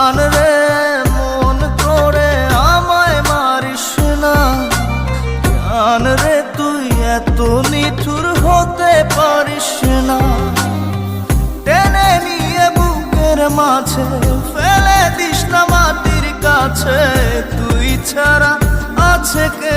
আন রে মন করে আমায় মারিস না, জান রে তুই এত নিঠুর হতে পারিস না। টেনে নিয়ে বুকের মাঝে ফেলে দিস না মাটির কাছে, তুই ছাড়া আছে কে